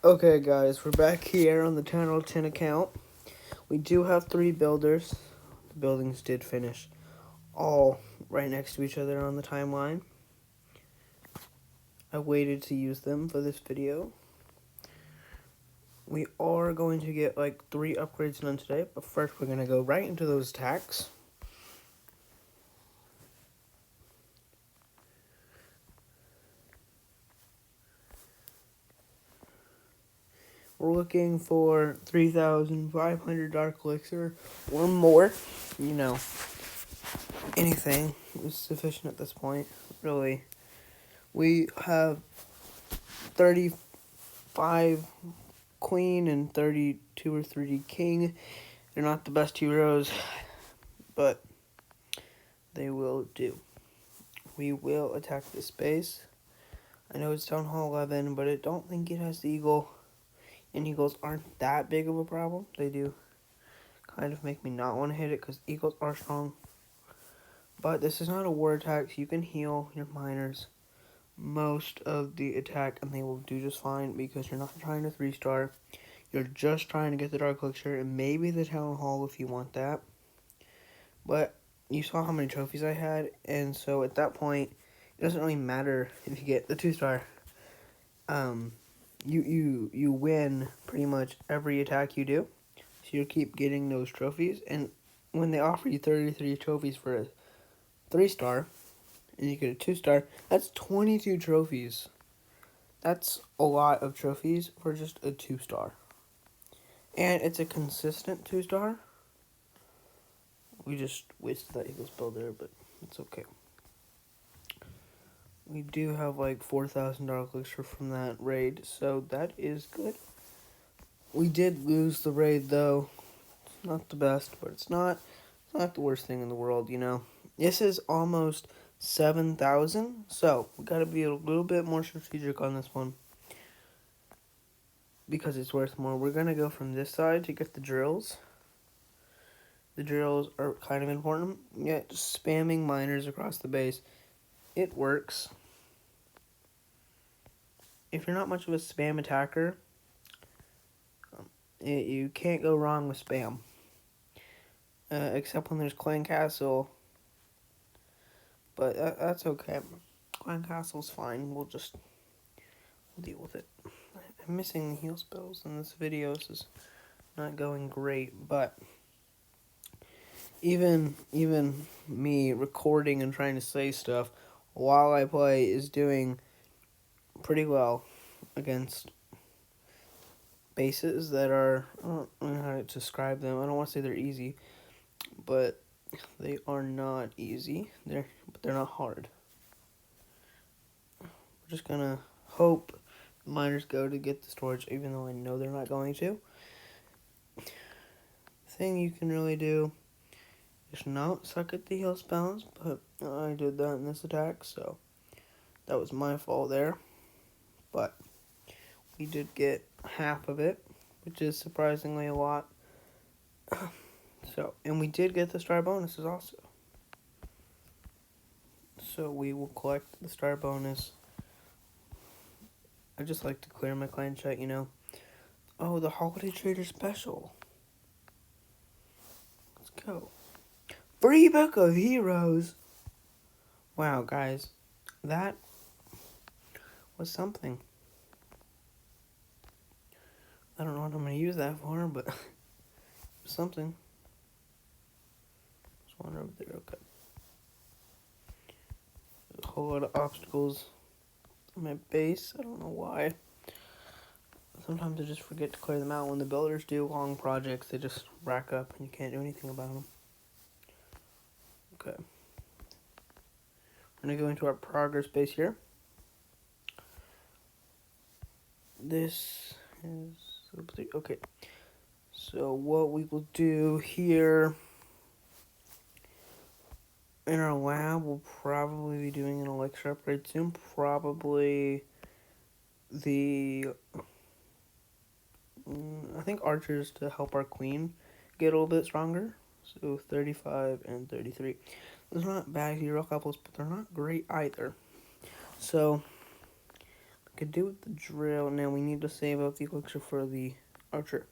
Okay guys, we're back here on the Channel 10 account. We do have 3 builders. The buildings did finish all right next to each other on the timeline. I waited to use them for this video. We are going to get like 3 upgrades done today, but first we're going to go right into those attacks. We're looking for 3,500 Dark Elixir or more. You know, anything is sufficient at this point, really. We have 35 Queen and 32 or 30 King. They're not the best heroes, but they will do. We will attack this base. I know it's Town Hall 11, but I don't think it has the eagle. And eagles aren't that big of a problem. They do kind of make me not want to hit it because eagles are strong. But this is not a war attack, so you can heal your miners most of the attack and they will do just fine because you're not trying to 3-star. You're just trying to get the Dark Elixir and maybe the Town Hall if you want that. But you saw how many trophies I had, and so at that point, it doesn't really matter if you get the 2-star. You win pretty much every attack you do. So you keep getting those trophies, and when they offer you 33 trophies for a 3-star, and you get a 2-star, that's 22 trophies. That's a lot of trophies for just a 2-star. And it's a consistent 2-star. We just wasted that Eagles builder, but it's okay. We do have like 4,000 Dark Elixir from that raid, so that is good. We did lose the raid though. It's not the best, but it's not the worst thing in the world, you know. This is almost 7,000, so we gotta be a little bit more strategic on this one. Because it's worth more. We're gonna go from this side to get the drills. The drills are kind of important. Yeah, just spamming miners across the base. It works. If you're not much of a spam attacker, you can't go wrong with spam. Except when there's Clan Castle. But that's okay. Clan Castle's fine. We'll deal with it. I'm missing the heal spells in this video. This is not going great, but even me recording and trying to say stuff while I play is doing pretty well against bases that are, I don't know how to describe them. I don't want to say they're easy, but they are not easy. But they're not hard. We're just gonna hope the miners go to get the storage, even though I know they're not going to. Thing you can really do is not suck at the heal spells, but I did that in this attack, so that was my fault there. But we did get half of it, which is surprisingly a lot. So, and we did get the star bonuses also. So we will collect the star bonus. I just like to clear my clan chat, you know. Oh, the Holiday Trader Special. Let's go. Free Book of Heroes. Wow, guys. That was something. I don't know what I'm going to use that for, but it was something. There's one over there, okay. There's a whole lot of obstacles on my base. I don't know why. Sometimes I just forget to clear them out. When the builders do long projects, they just rack up and you can't do anything about them. Okay. I'm going to go into our progress base here. This is... okay. So what we will do here in our lab, we'll probably be doing an elixir upgrade soon. Probably the... I think archers to help our queen get a little bit stronger. So 35 and 33. Those are not bad hero couples, but they're not great either. So Could do with the drill. Now we need to save up the elixir for the archer.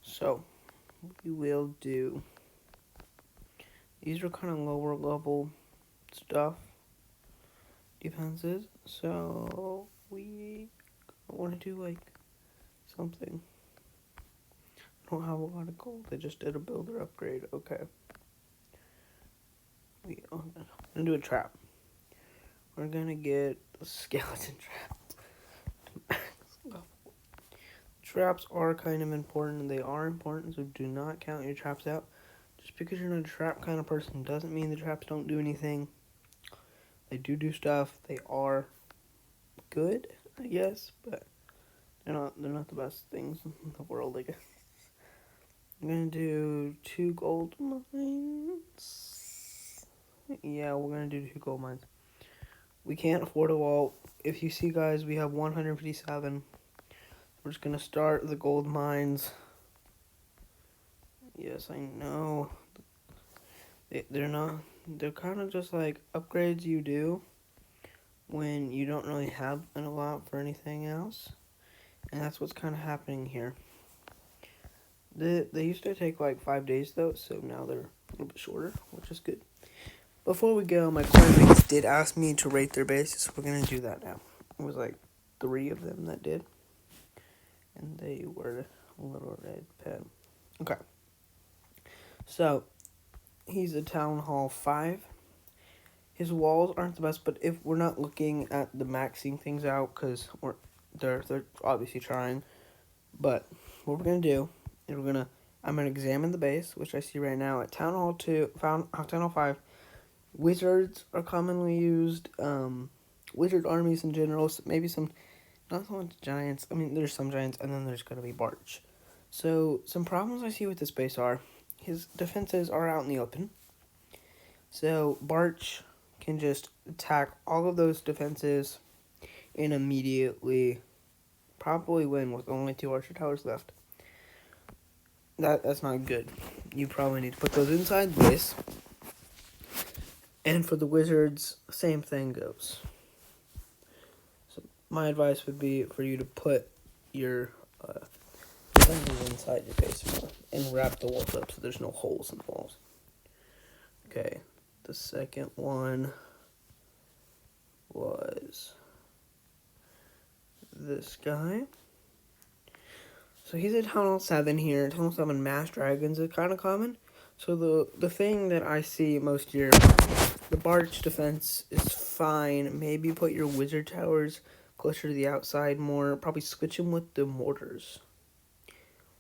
So we will do. These are kind of lower level stuff, defenses. So we want to do like something. I don't have a lot of gold. I just did a builder upgrade. Okay. I'm gonna do a trap. We're gonna get a skeleton trap. Traps are kind of important. They are important, so do not count your traps out. Just because you're not a trap kind of person doesn't mean the traps don't do anything. They do stuff. They are good, I guess, but they're not the best things in the world, I guess. I'm gonna do 2 gold mines. Yeah, we're gonna do 2 gold mines. We can't afford a wall. If you see, guys, we have 157. We're just gonna start the gold mines. Yes, I know. They're kind of just like upgrades you do when you don't really have a lot for anything else. And that's what's kind of happening here. They used to take like 5 days though, so now they're a little bit shorter, which is good. Before we go, my classmates did ask me to rate their bases, so we're gonna do that now. It was like 3 of them that did, and they were a little red pen. Okay, so he's a Town Hall 5. His walls aren't the best, but if we're not looking at the maxing things out, because they're obviously trying, but what we're gonna do is I'm gonna examine the base, which I see right now at Town Hall Town Hall 5. Wizards are commonly used. Wizard armies in general. Maybe some, not so much giants. I mean, there's some giants, and then there's gonna be Barch. So some problems I see with this base are his defenses are out in the open. So Barch can just attack all of those defenses and immediately probably win with only 2 archer towers left. That's not good. You probably need to put those inside this. And for the wizards, same thing goes. So my advice would be for you to put your defenses inside your base more and wrap the walls up so there's no holes in the walls. Okay, the second one was this guy. So he's at Town Hall 7 here. Town Hall 7 Mass Dragons is kind of common. So the thing that I see most here, the Barch defense is fine. Maybe put your wizard towers closer to the outside more. Probably switch them with the mortars.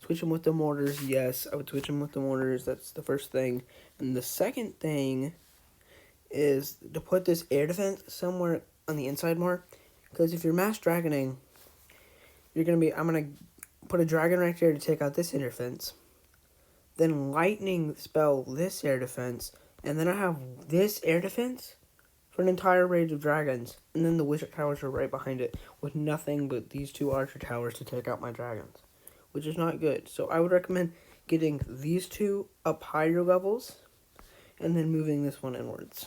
Switch them with the mortars, yes. I would switch them with the mortars. That's the first thing. And the second thing is to put this air defense somewhere on the inside more. Because if you're mass dragoning, I'm going to put a dragon right there to take out this air defense. Then lightning spell this air defense. And then I have this air defense for an entire range of dragons. And then the wizard towers are right behind it with nothing but these 2 archer towers to take out my dragons. Which is not good. So I would recommend getting these 2 up higher levels and then moving this one inwards.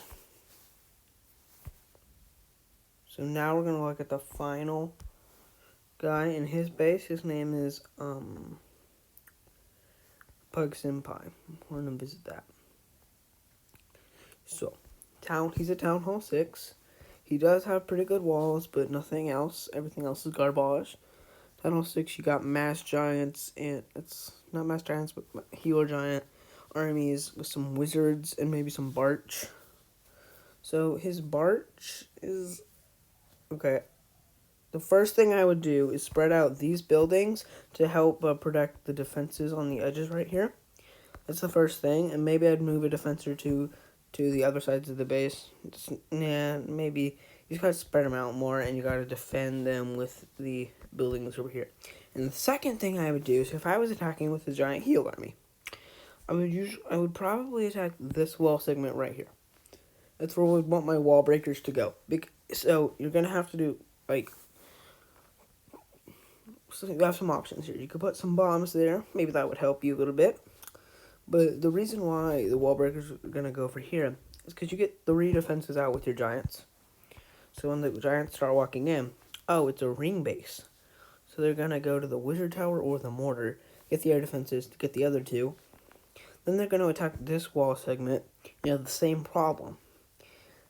So now we're going to look at the final guy in his base. His name is Pug Senpai. We're going to visit that. So, he's at Town Hall 6. He does have pretty good walls, but nothing else. Everything else is garbage. Town Hall 6, you got mass giants, and it's not mass giants, but healer giant armies with some wizards and maybe some Barch. So his Barch is okay. The first thing I would do is spread out these buildings to help protect the defenses on the edges right here. That's the first thing, and maybe I'd move a defense or two to the other sides of the base. Maybe you just gotta spread them out more, and you gotta defend them with the buildings over here. And the second thing I would do is if I was attacking with a giant heal army, I would probably attack this wall segment right here. That's where I would want my wall breakers to go. So you're gonna have to do so you have some options here. You could put some bombs there. Maybe that would help you a little bit. But the reason why the wall breakers are gonna go for here is because you get 3 defenses out with your giants. So when the giants start walking in, Oh, it's a ring base. So they're going to go to the wizard tower or the mortar, get the air defenses to get the other two. Then they're going to attack this wall segment. You have the same problem.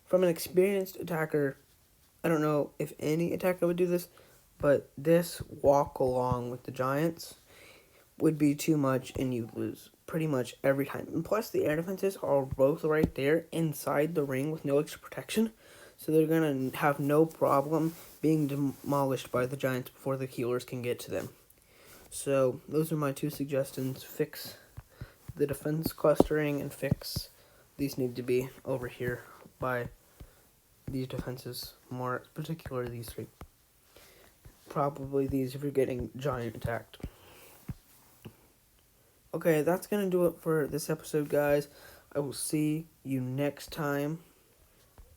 From an experienced attacker, I don't know if any attacker would do this, but this walk along with the giants would be too much and you lose pretty much every time. And plus, the air defenses are both right there inside the ring with no extra protection. So they're going to have no problem being demolished by the giants before the healers can get to them. So those are my two suggestions. Fix the defense clustering and fix these need to be over here by these defenses, more particularly these three. Probably these if you're getting giant attacked. Okay, that's going to do it for this episode, guys. I will see you next time.